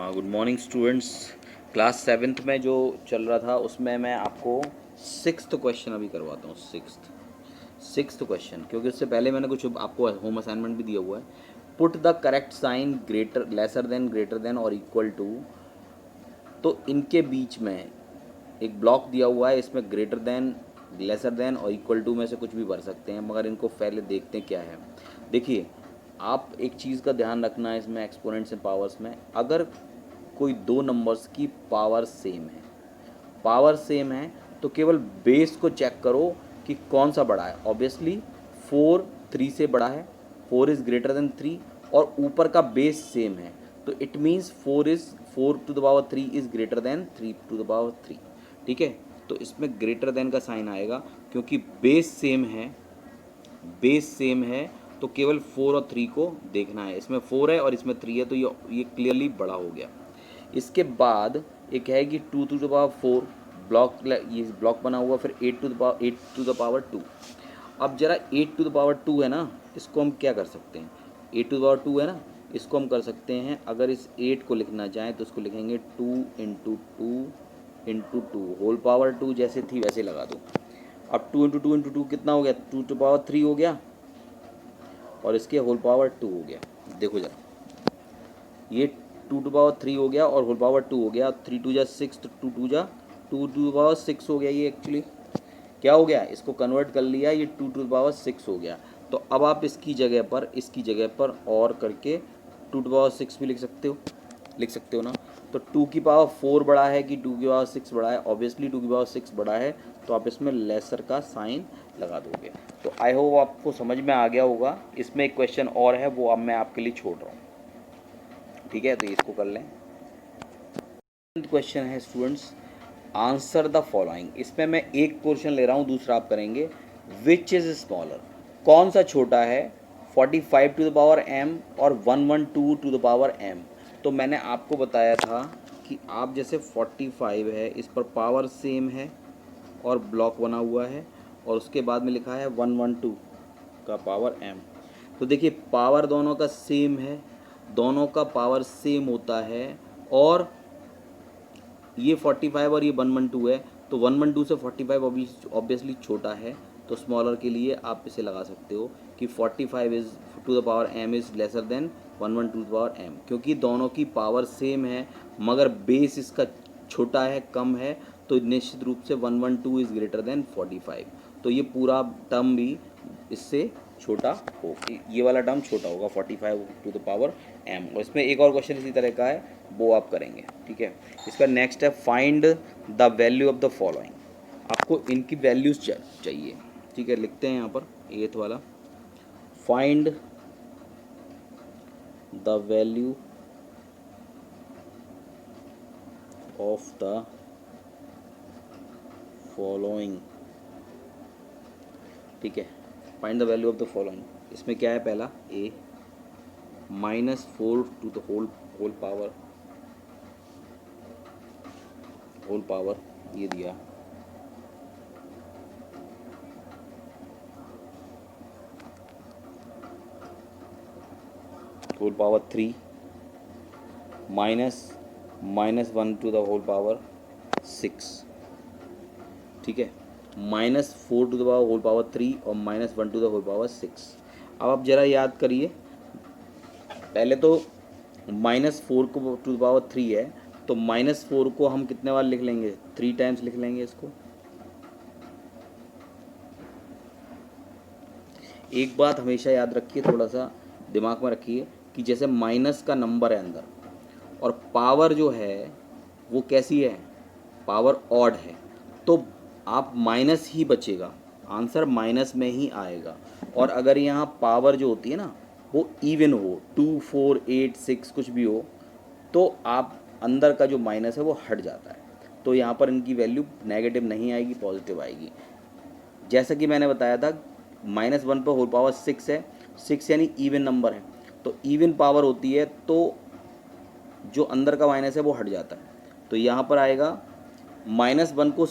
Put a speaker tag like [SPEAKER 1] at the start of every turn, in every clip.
[SPEAKER 1] Good morning students. Class seventh में जो चल रहा था उसमें मैं आपको सिक्स्थ क्वेश्चन अभी करवाता हूँ। सिक्स्थ क्वेश्चन, क्योंकि उससे पहले मैंने कुछ आपको होम असाइनमेंट भी दिया हुआ है। Put the correct sign greater lesser than greater than और इक्वल टू। तो इनके बीच में एक ब्लॉक दिया हुआ है, इसमें ग्रेटर देन, लेसर देन और इक्वल टू में से कुछ भी भर सकते हैं, मगर इनको पहले देखते हैं क्या है। देखिए, आप एक चीज़ का ध्यान रखना है इसमें एक्सपोनेंट्स एंड पावर्स में, अगर कोई दो नंबर्स की पावर सेम है तो केवल बेस को चेक करो कि कौन सा बड़ा है। ऑब्वियसली 4 3 से बड़ा है, 4 इज़ ग्रेटर देन 3, और ऊपर का बेस सेम है, तो it means 4 to the power 3 is greater than 3 to the power 3। ठीक है, तो इसमें ग्रेटर देन का साइन आएगा, क्योंकि बेस सेम है तो केवल 4 और 3 को देखना है। इसमें 4 है और इसमें 3 है, तो ये क्लियरली बड़ा हो गया। इसके बाद एक है कि 2 टू द पावर 4 ब्लॉक, ये ब्लॉक बना हुआ, फिर 8 टू द पावर 2। अब जरा 8 टू द पावर 2 है ना, इसको हम क्या कर सकते हैं, 8 टू द पावर 2 है ना, इसको हम कर सकते हैं, अगर इस 8 को लिखना चाहें तो इसको लिखेंगे 2 इंटू टू होल पावर 2, जैसे थी वैसे लगा दो। अब 2 इंटू टू कितना हो गया, 2 टू पावर 3 हो गया, और इसके होल पावर 2 हो गया। देखो जरा, ये 2 टू पावर 3 हो गया और होल पावर 2 हो गया, 3 टू जा 6, तो 2 टू पावर 6 हो गया। ये एक्चुअली क्या हो गया, इसको कन्वर्ट कर लिया, ये 2 टू पावर 6 हो गया। तो अब आप इसकी जगह पर और करके 2 टू पावर 6 भी लिख सकते हो ना। तो 2 की पावर 4 बड़ा है कि 2 की पावर 6 बड़ा है, ऑब्वियसली 2 की पावर 6 बड़ा है, तो आप इसमें लेसर का साइन लगा दोगे। तो आई होप आपको समझ में आ गया होगा। इसमें एक क्वेश्चन और है, वो अब मैं आपके लिए छोड़ रहा हूँ। ठीक है, तो इसको कर लें। क्वेश्चन है स्टूडेंट्स, आंसर द फॉलोइंग। इसमें मैं एक पोर्शन ले रहा हूँ, दूसरा आप करेंगे। विच इज़ स्मॉलर, कौन सा छोटा है, 45 टू द पावर m और 112 टू द पावर m। तो मैंने आपको बताया था कि आप जैसे 45 है, इस पर पावर सेम है और ब्लॉक बना हुआ है, और उसके बाद में लिखा है 112 का पावर m। तो देखिए, पावर दोनों का सेम है, दोनों का पावर सेम होता है, और ये 45 और ये 112 है, तो 112 से 45 ऑब्वियसली छोटा है, तो स्मॉलर के लिए आप इसे लगा सकते हो कि 45 is to the power m is lesser than 112 to the power m, क्योंकि दोनों की पावर सेम है मगर बेस इसका छोटा है, कम है, तो निश्चित रूप से 112 इज़ ग्रेटर देन 45। तो ये पूरा टर्म भी इससे छोटा हो, ये वाला टर्म छोटा होगा 45 टू द पावर m। और इसमें एक और क्वेश्चन इसी तरह का है, वो आप करेंगे। ठीक है, इसका नेक्स्ट है find the value of the following. आपको इनकी वैल्यूज चाहिए। ठीक है, लिखते हैं यहाँ पर एथ वाला, find the value of the following. ठीक है, find the value of the following. इसमें क्या है, पहला A -4 to the whole power ये दिया, whole power 3 -1 to the whole power 6। ठीक है, -4 टू द होल पावर 3 और -1 टू द होल पावर 6। अब आप ज़रा याद करिए, पहले तो -4 को टू द पावर 3 है, तो -4 को हम कितने बार लिख लेंगे, 3 टाइम्स लिख लेंगे इसको। एक बात हमेशा याद रखिए, थोड़ा सा दिमाग में रखिए, कि जैसे माइनस का नंबर है अंदर, और पावर जो है वो कैसी है, पावर ऑड है, तो आप माइनस ही बचेगा, आंसर माइनस में ही आएगा। और अगर यहाँ पावर जो होती है ना वो इवन हो, 2 4 8 6 कुछ भी हो, तो आप अंदर का जो माइनस है वो हट जाता है, तो यहाँ पर इनकी वैल्यू नेगेटिव नहीं आएगी, पॉजिटिव आएगी। जैसा कि मैंने बताया था, -1 पर होल पावर 6 है, 6 यानी इवन नंबर है, तो इवन पावर होती है तो जो अंदर का माइनस है वो हट जाता है, तो यहाँ पर आएगा -1 को,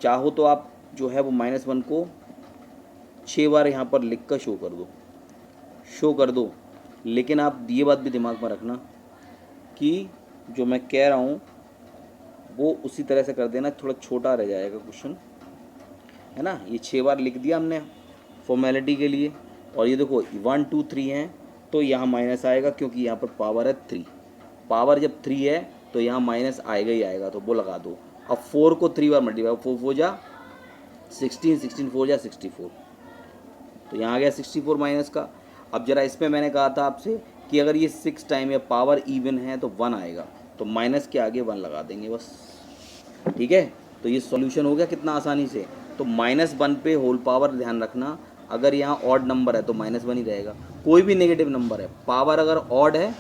[SPEAKER 1] चाहो तो आप जो है वो -1 को 6 बार यहाँ पर लिख कर शो कर दो। लेकिन आप ये बात भी दिमाग में रखना कि जो मैं कह रहा हूँ वो उसी तरह से कर देना, थोड़ा छोटा रह जाएगा क्वेश्चन, है ना। ये 6 बार लिख दिया हमने फॉर्मेलिटी के लिए, और ये देखो 1 2 3 हैं तो यहाँ माइनस आएगा क्योंकि यहाँ पर पावर है 3। पावर जब 3 है तो यहाँ माइनस आएगा ही आएगा, तो वो लगा दो। अब 4 को 3 बार मल्टीप्लाई, 4 4 जा 16, 16 4 जा 64, तो यहाँ आ गया 64 माइनस का। अब जरा इसमें मैंने कहा था आपसे कि अगर ये 6 टाइम या पावर इवन है तो 1 आएगा, तो माइनस के आगे 1 लगा देंगे बस, ठीक है। तो ये सॉल्यूशन हो गया कितना आसानी से। तो -1 पे होल पावर ध्यान रखना, अगर यहाँ ऑड नंबर है तो -1 ही रहेगा। कोई भी नेगेटिव नंबर है, पावर अगर ऑड है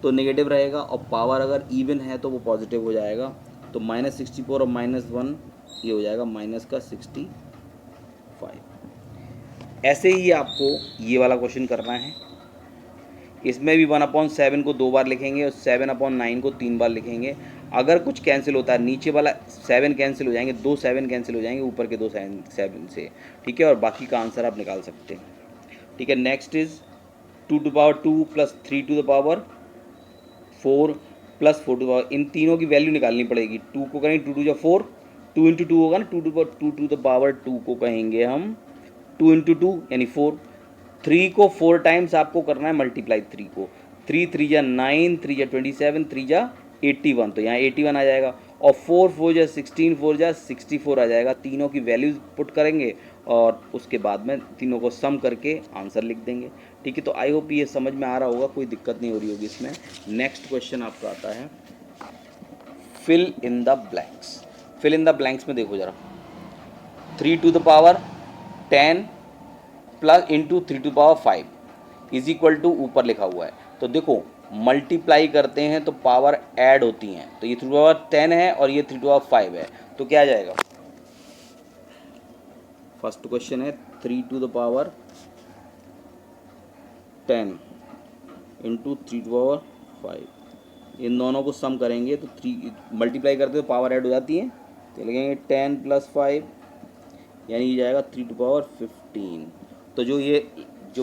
[SPEAKER 1] तो नेगेटिव रहेगा, और पावर अगर इवन है तो वो पॉजिटिव हो जाएगा। तो -64 और -1 ये हो जाएगा -65। ऐसे ही आपको ये वाला क्वेश्चन करना है। इसमें भी 1/7 को 2 बार लिखेंगे और 7/9 को 3 बार लिखेंगे। अगर कुछ कैंसिल होता है, नीचे वाला 7 कैंसिल हो जाएंगे, 2 7 कैंसिल हो जाएंगे ऊपर के 2 7 से, ठीक है। और बाकी का आंसर आप निकाल सकते हैं, ठीक है। नेक्स्ट इज 2 प्लस 3 प्लस 4, इन तीनों की वैल्यू निकालनी पड़ेगी। 2 को करेंगे 2 2 4, 2 × 2 होगा ना, 2 को कहेंगे हम 2 × 2 यानी 4। 3 को 4 टाइम्स आपको करना है मल्टीप्लाई 3 को, 3 3 जा 9, 3 जा 27, 3 जा 81, तो यहाँ 81 आ जाएगा। और 4 4 जा 16, 4 जा 64 आ जाएगा। तीनों की वैल्यूज पुट करेंगे और उसके बाद में तीनों को सम करके आंसर लिख देंगे, ठीक है। तो आई होप ये समझ में आ रहा होगा, कोई दिक्कत नहीं हो रही होगी इसमें। नेक्स्ट क्वेश्चन आपका आता है fill in the blanks. Fill in the blanks में देखो जरा, 3 to the power 10 plus into 3 to power 5 is equal to, ऊपर लिखा हुआ है तो देखो मल्टीप्लाई करते हैं तो पावर ऐड होती हैं, तो ये 3 टू पावर 10 है और ये 3 टू पावर 5 है, तो क्या आ जाएगा। फर्स्ट क्वेश्चन है 3 to the power 10 into 3 to power 5, इन दोनों को सम करेंगे तो 3 मल्टीप्लाई करते तो पावर ऐड हो जाती है, तो लगेंगे 10 + 5 यानी ये जाएगा 3 टू पावर 15। तो जो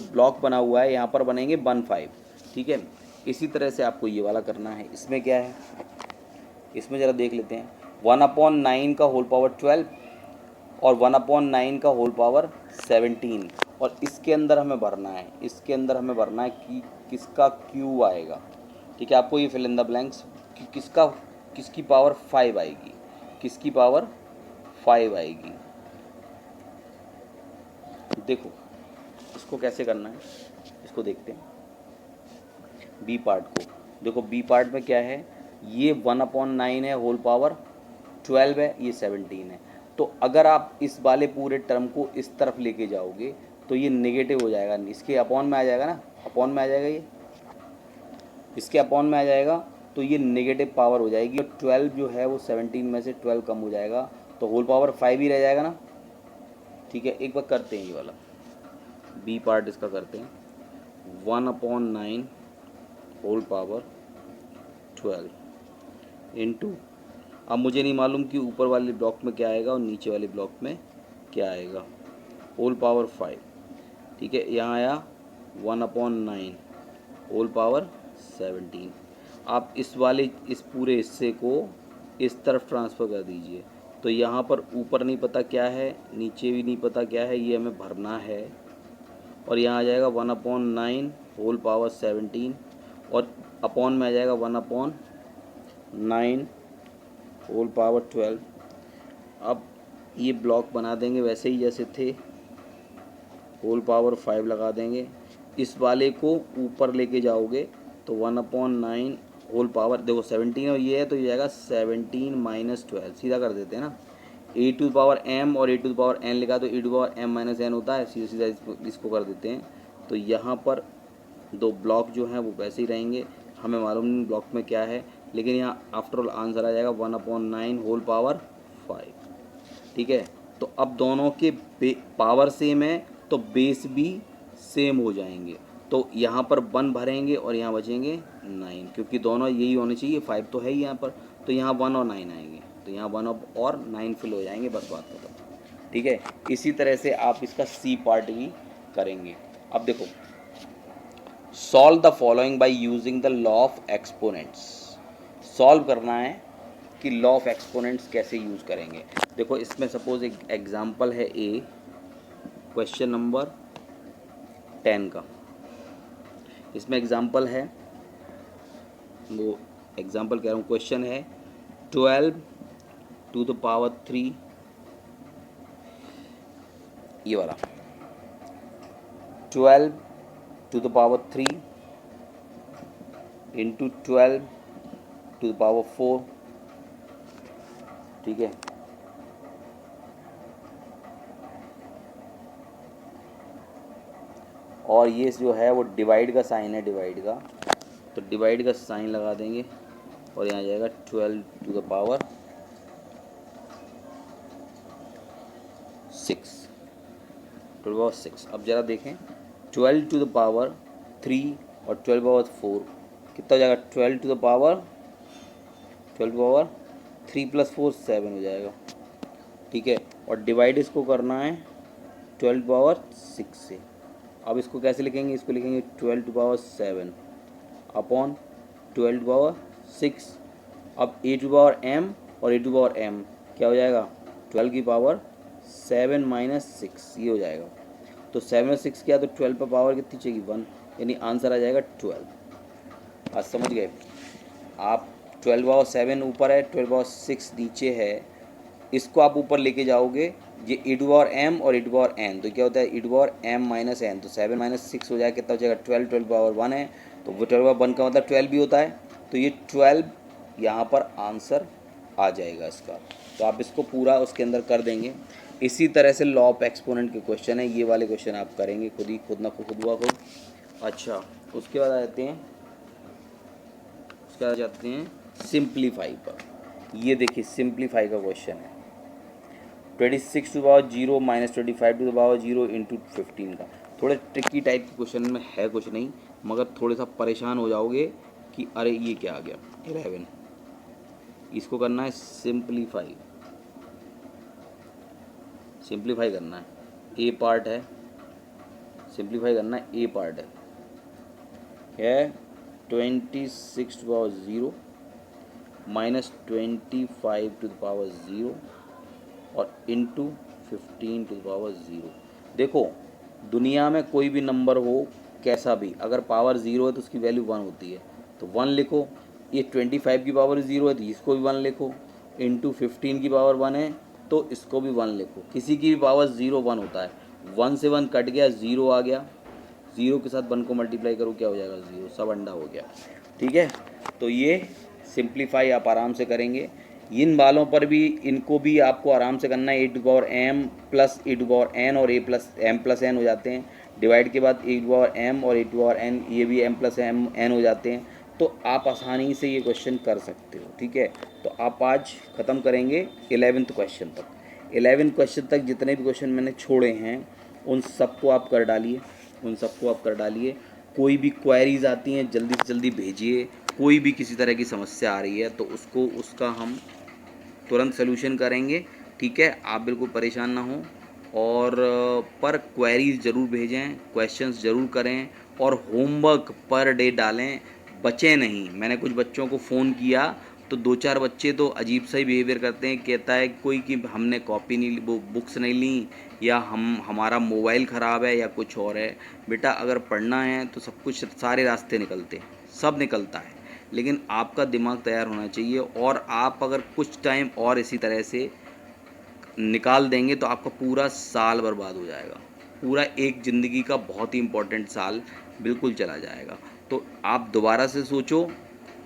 [SPEAKER 1] ब्लॉक बना हुआ है यहाँ पर बनेंगे 1 5, ठीक है। इसी तरह से आपको ये वाला करना है। इसमें क्या है, इसमें ज़रा देख लेते हैं। 1/9 का होल पावर 12 और 1/9 का होल पावर 17, और इसके अंदर हमें भरना है, कि किसका क्यू आएगा, ठीक है। आपको ये फिल इन द ब्लैंक्स किसकी पावर 5 आएगी, किसकी पावर 5 आएगी। देखो इसको कैसे करना है, इसको देखते हैं बी पार्ट को। देखो बी पार्ट में क्या है, ये 1/9 है, होल पावर 12 है, ये 17 है। तो अगर आप इस वाले पूरे टर्म को इस तरफ लेके जाओगे तो ये नेगेटिव हो जाएगा, इसके अपॉन में आ जाएगा ना, अपॉन में आ जाएगा, ये इसके अपॉन में आ जाएगा, तो ये नेगेटिव पावर हो जाएगी। और 12 जो है वो 17 में से 12 कम हो जाएगा, तो होल पावर 5 ही रह जाएगा ना, ठीक है। एक बार करते हैं ये वाला बी पार्ट, इसका करते हैं। 1/9 होल पावर 12 इंटू, अब मुझे नहीं मालूम कि ऊपर वाले ब्लॉक में क्या आएगा और नीचे वाले ब्लॉक में क्या आएगा, होल पावर 5, ठीक है। यहाँ आया 1/9 होल पावर 17। आप इस पूरे हिस्से को इस तरफ ट्रांसफ़र कर दीजिए, तो यहाँ पर ऊपर नहीं पता क्या है, नीचे भी नहीं पता क्या है, ये हमें भरना है। और यहाँ आ जाएगा 1/9 होल पावर 17, और अपॉन में आ जाएगा 1/9 होल पावर 12। अब ये ब्लॉक बना देंगे वैसे ही जैसे थे, होल पावर 5 लगा देंगे। इस वाले को ऊपर लेके जाओगे तो 1/9 होल पावर, देखो 17 और ये है तो ये जाएगा 17 - 12, सीधा कर देते हैं ना। a टू पावर m और a टू पावर n लिखा तो a to power m - n होता है, सीधा सीधा इसको कर देते हैं। तो यहाँ पर दो ब्लॉक जो हैं वो वैसे ही रहेंगे, हमें मालूम नहीं ब्लॉक में क्या है, लेकिन यहाँ आफ्टर ऑल आंसर आ जाएगा 1/9 होल पावर 5, ठीक है। तो अब दोनों के पावर सेम है तो बेस भी सेम हो जाएंगे, तो यहाँ पर 1 भरेंगे और यहाँ बचेंगे 9, क्योंकि दोनों यही होने चाहिए, 5 तो है ही यहाँ पर, तो यहाँ 1 और 9 आएंगे, तो यहाँ 1 और 9 फिल हो जाएंगे, बस बात खत्म। ठीक है। इसी तरह से आप इसका सी पार्ट भी करेंगे। अब देखो, solve the following by using the law of exponents. Solve करना है कि लॉ ऑफ एक्सपोनेंट्स कैसे यूज़ करेंगे। देखो इसमें सपोज एक एग्जांपल है ए, क्वेश्चन नंबर 10 का। इसमें एग्जांपल है, वो एग्जांपल कह रहा हूँ, क्वेश्चन है 12 टू द पावर 3, ये वाला 12 to the power 3 into 12 to the power 4, ठीक है। और ये जो है वो डिवाइड का साइन है, डिवाइड का, तो डिवाइड का साइन लगा देंगे और यहाँ जाएगा 12 टू द पावर 6। अब ज़रा देखें, 12 टू द पावर 3 और 12 पावर 4 कितना हो जाएगा, 12 टू द पावर 3 प्लस 4 7 हो जाएगा, ठीक है। और डिवाइड इसको करना है 12 पावर 6 से। अब इसको कैसे लिखेंगे, इसको लिखेंगे 12 टू पावर 7 अपॉन 12 पावर 6। अब ए टू पावर एम और ए टू पावर एम क्या हो जाएगा, 12 की पावर 7 माइनस 6, ये हो जाएगा। तो 7 और 6 किया तो 12 पर पावर कितनी चाहिए, 1, यानी आंसर आ जाएगा 12। आज समझ गए आप। 12 पावर 7 ऊपर है, 12 पावर 6 नीचे है, इसको आप ऊपर लेके जाओगे, ये e टू पावर m और e टू पावर n, तो क्या होता है e to power m minus n, तो 7 माइनस 6 हो जाएगा, कितना हो जाएगा 12, 12 पावर 1 है, तो वो 12 पावर 1 का मतलब 12 भी होता है, तो ये 12 यहाँ पर आंसर आ जाएगा इसका। तो आप इसको पूरा उसके अंदर कर देंगे। इसी तरह से लॉ ऑफ एक्सपोनेंट के क्वेश्चन है, ये वाले क्वेश्चन आप करेंगे खुद ही, खुद ना खुद हुआ खुद। अच्छा, उसके बाद आते हैं, उसके बाद जाते हैं सिंप्लीफाई पर। ये देखिए सिंप्लीफाई का क्वेश्चन है, 26 to power 0 minus 25 to the power 0 into 15 का। थोड़े ट्रिकी टाइप के क्वेश्चन में है, कुछ नहीं, मगर थोड़े सा परेशान हो जाओगे कि अरे ये क्या आ गया 11। इसको करना है सिंप्लीफाई, सिंप्लीफाई करना है, ए पार्ट है, सिंप्लीफाई करना है, ए पार्ट है 26 to power 0 minus 25 to the power 0 और इंटू 15 टू द पावर 0। देखो दुनिया में कोई भी नंबर हो कैसा भी, अगर पावर 0 है तो उसकी वैल्यू 1 होती है, तो 1 लिखो। ये 25 की पावर 0 है तो इसको भी 1 लिखो, इंटू 15 की पावर 1 है तो इसको भी 1 लिखो। किसी की भी पावर 0 1 होता है, 1 से 1 कट गया, 0 आ गया, 0 के साथ 1 को मल्टीप्लाई करो क्या हो जाएगा 0, सब अंडा हो गया, ठीक है। तो ये सिंप्लीफाई आप आराम से करेंगे। इन वालों पर भी, इनको भी आपको आराम से करना है, a to power m plus a to power n और a plus m plus n हो जाते हैं। डिवाइड के बाद ए टू पावर एम और ए टू पावर एन, ये भी एम प्लस एम एन हो जाते हैं। तो आप आसानी से ये क्वेश्चन कर सकते हो, ठीक है। तो आप आज ख़त्म करेंगे 11th क्वेश्चन तक। 11 क्वेश्चन तक जितने भी क्वेश्चन मैंने छोड़े हैं उन सबको आप कर डालिए, उन सबको आप कर डालिए। कोई भी क्वेरीज आती हैं जल्दी से जल्दी भेजिए। कोई भी किसी तरह की समस्या आ रही है तो उसका हम तुरंत सोल्यूशन करेंगे, ठीक है। आप बिल्कुल परेशान ना हो, और पर क्वेरीज ज़रूर भेजें, क्वेश्चंस ज़रूर करें, और होमवर्क पर डे डालें, बचें नहीं। मैंने कुछ बच्चों को फ़ोन किया तो 2-4 बच्चे तो अजीब सा ही बिहेवियर करते हैं, कहता है कोई कि हमने कॉपी नहीं, वो बुक्स नहीं ली, या हमारा मोबाइल ख़राब है या कुछ और है। बेटा अगर पढ़ना है तो सब कुछ, सारे रास्ते निकलते हैं, सब निकलता है, लेकिन आपका दिमाग तैयार होना चाहिए। और आप अगर कुछ टाइम और इसी तरह से निकाल देंगे तो आपका पूरा साल बर्बाद हो जाएगा, पूरा एक ज़िंदगी का बहुत ही इम्पोर्टेंट साल बिल्कुल चला जाएगा। तो आप दोबारा से सोचो,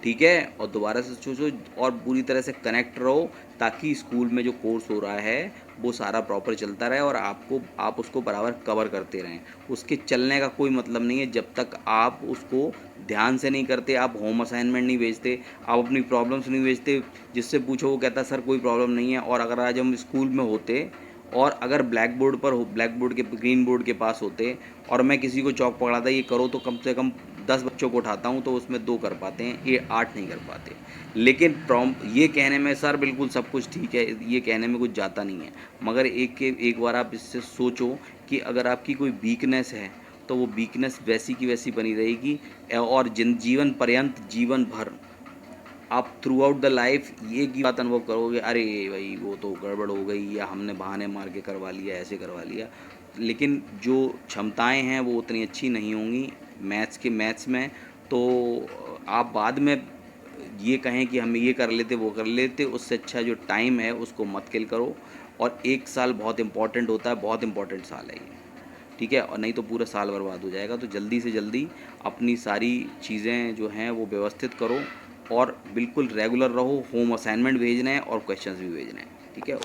[SPEAKER 1] ठीक है, और दोबारा से सोचो और पूरी तरह से कनेक्ट रहो, ताकि स्कूल में जो कोर्स हो रहा है वो सारा प्रॉपर चलता रहे और आप उसको बराबर कवर करते रहें। उसके चलने का कोई मतलब नहीं है जब तक आप उसको ध्यान से नहीं करते, आप होम असाइनमेंट नहीं भेजते, आप अपनी प्रॉब्लम्स नहीं भेजते। जिससे पूछो वो कहता सर कोई प्रॉब्लम नहीं है। और अगर आज हम स्कूल में होते और अगर ब्लैक बोर्ड पर ब्लैक बोर्ड के ग्रीन बोर्ड के पास होते और मैं किसी को चौक पकड़ाता ये करो, तो कम से कम 10 बच्चों को उठाता हूँ तो उसमें 2 कर पाते हैं, ये 8 नहीं कर पाते। लेकिन ये कहने में सर बिल्कुल सब कुछ ठीक है, ये कहने में कुछ जाता नहीं है, मगर एक बार आप इससे सोचो कि अगर आपकी कोई वीकनेस है तो वो वीकनेस वैसी की वैसी बनी रहेगी, और जीवन पर्यंत, जीवन भर आप थ्रू आउट द लाइफ ये की बात अनुभव करोगे, अरे भाई वो तो गड़बड़ हो गई, या हमने बहाने मार के करवा लिया, ऐसे करवा लिया। लेकिन जो क्षमताएं हैं वो उतनी अच्छी नहीं होंगी मैथ्स में। तो आप बाद में ये कहें कि हम ये कर लेते वो कर लेते, उससे अच्छा जो टाइम है उसको मत किल करो। और 1 साल बहुत इंपॉर्टेंट होता है, बहुत इंपॉर्टेंट साल है ये, ठीक है, और नहीं तो पूरा साल बर्बाद हो जाएगा। तो जल्दी से जल्दी अपनी सारी चीज़ें जो हैं वो व्यवस्थित करो, और बिल्कुल रेगुलर रहो, होम असाइनमेंट भेजने हैं और क्वेश्चंस भी भेजने हैं, ठीक है।